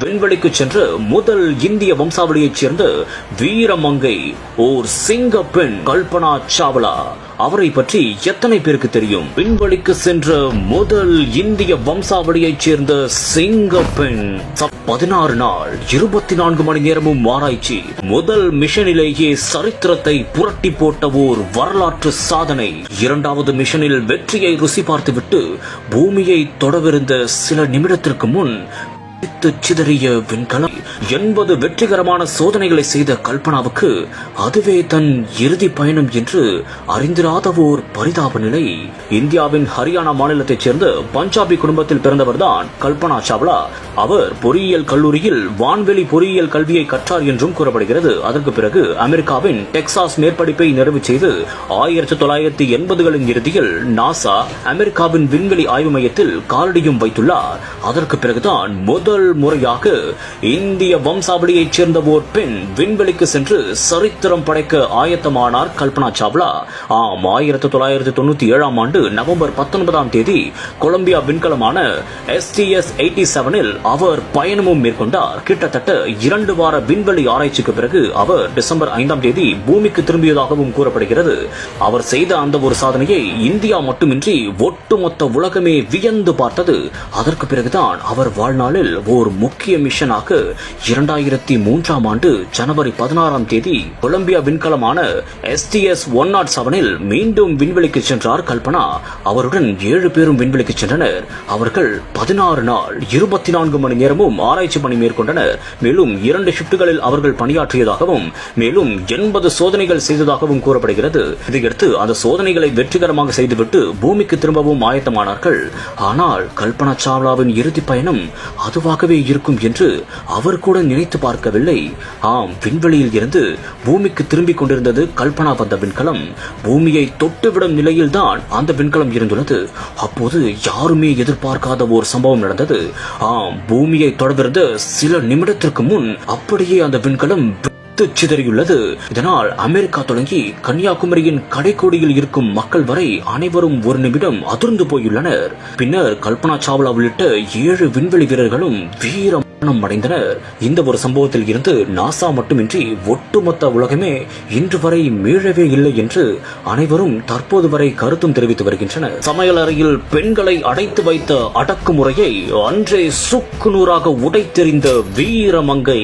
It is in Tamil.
விண்வெளிக்கு சென்ற முதல் இந்திய வம்சாவளியைச் சேர்ந்த வீரமங்கை ஓர் சிங்க பெண் கல்பனா சாவ்லா. அவரை பற்றி எத்தனை பேருக்கு தெரியும்? விண்வெளிக்கு சென்ற முதல் இந்திய வம்சாவளியைச் சேர்ந்த சிங்க பெண். 16 நாள் 24 மணி நேரமும் ஆராய்ச்சி. முதல் மிஷனிலேயே சரித்திரத்தை புரட்டி போட்ட ஓர் வரலாற்று சாதனை. இரண்டாவது மிஷனில் வெற்றியை ருசி பார்த்துவிட்டு பூமியை தொடவிருந்த சில நிமிடத்திற்கு முன் சிதறிய விண்கலம். 80 வெற்றிகரமான சோதனைகளை செய்த கல்பனாவுக்கு அதுவே தன் இறுதி பயணம் என்று அறிந்திராத ஓர் பரிதாப நிலை. இந்தியாவின் ஹரியானா மாநிலத்தைச் சேர்ந்த பஞ்சாபி குடும்பத்தில் பிறந்தவர்தான் கல்பனா சாவ்லா. அவர் பொறியியல் கல்லூரியில் வான்வெளி பொறியியல் கல்வியை கற்றார் என்றும் கூறப்படுகிறது. அதற்கு பிறகு அமெரிக்காவின் டெக்சாஸ் மேற்படிப்பை நிறைவு செய்து 1980களின் இறுதியில் நாசா அமெரிக்காவின் விண்வெளி ஆய்வு மையத்தில் காலடியும் வைத்துள்ளார். அதற்கு பிறகுதான் முதல் முறையாக இந்திய வம்சாவளியைச் சேர்ந்த ஓர் பெண் விண்வெளிக்கு சென்று சரித்திரம் படைக்க ஆயத்தமானார் கல்பனா சாவ்லா. 1997 ஆண்டு நவம்பர் 19ஆம் தேதி கொலம்பியா விண்கலமான STS-87 அவர் பயணமும் மேற்கொண்டார். கிட்டத்தட்ட 2 வார விண்வெளி ஆராய்ச்சிக்கு பிறகு அவர் டிசம்பர் 5ஆம் தேதி பூமிக்கு திரும்பியதாகவும் கூறப்படுகிறது. அவர் செய்த அந்த ஒரு சாதனையை இந்தியா மட்டுமின்றி ஒட்டுமொத்த உலகமே வியந்து பார்த்தது. அதற்கு பிறகுதான் அவர் வாழ்நாளில் ஒரு முக்கிய மிஷனாக 2003ஆம் ஆண்டு ஜனவரி 16ஆம் தேதி கொலம்பியா விண்கலமான STS-107 மீண்டும் விண்வெளிக்கு சென்றார் கல்பனா. அவருடன் 7 பேரும் விண்வெளிக்கு சென்றனர். அவர்கள் 16 நாள் 24 மணி நேரமும் ஆராய்ச்சி பணி மேற்கொண்டனர். மேலும் 2 ஷிப்டுகளில் அவர்கள் பணியாற்றியதாகவும் மேலும் 80 சோதனைகள் செய்ததாகவும் கூறப்படுகிறது. இதையடுத்து அந்த சோதனைகளை வெற்றிகரமாக செய்துவிட்டு பூமிக்கு திரும்பவும் ஆயத்தமானார்கள். ஆனால் கல்பனா சாவ்லாவின் இறுதி பயணம் அதுவாகவே இருக்கும் என்று அவர் கூட நினைத்து பார்க்கவில்லை. விண்வெளியில் இருந்து பூமிக்கு திரும்பிக் கொண்டிருந்தது கல்பனா வந்த விண்கலம். பூமியை தொட்டுவிடும் நிலையில்தான் அந்த விண்கலம் இருந்துள்ளது. அப்போது யாருமே எதிர்பார்க்காத ஒரு சம்பவம் நடந்தது. பூமியை தொடர்ந்த சில நிமிடத்திற்கு முன் அப்படியே அந்த விண்கலம் சிதறியுள்ளது. இதனால் அமெரிக்கா தொடங்கி கன்னியாகுமரியின் கடைக்கோடியில் இருக்கும் மக்கள் வரை அனைவரும் ஒரு நிமிடம் அதிர்ந்து போயுள்ளனர். பின்னர் கல்பனா சாவ்லா உள்ளிட்ட 7 விண்வெளி வீரர்களும் வீரம் அடைந்தனர். இந்த ஒரு சம்பவத்தில் இருந்து நாசா மட்டுமின்றி ஒட்டுமொத்த உலகமே இன்று வரை மீளவே இல்லை என்று அனைவரும் தற்போது வரை கருத்தும் தெரிவித்து வருகின்றனர். சமையல் அறையில் பெண்களை அடைத்து வைத்த அடக்குமுறையை அன்றே சுக்குநூறாக உடைத்தெறிந்த வீரமங்கை.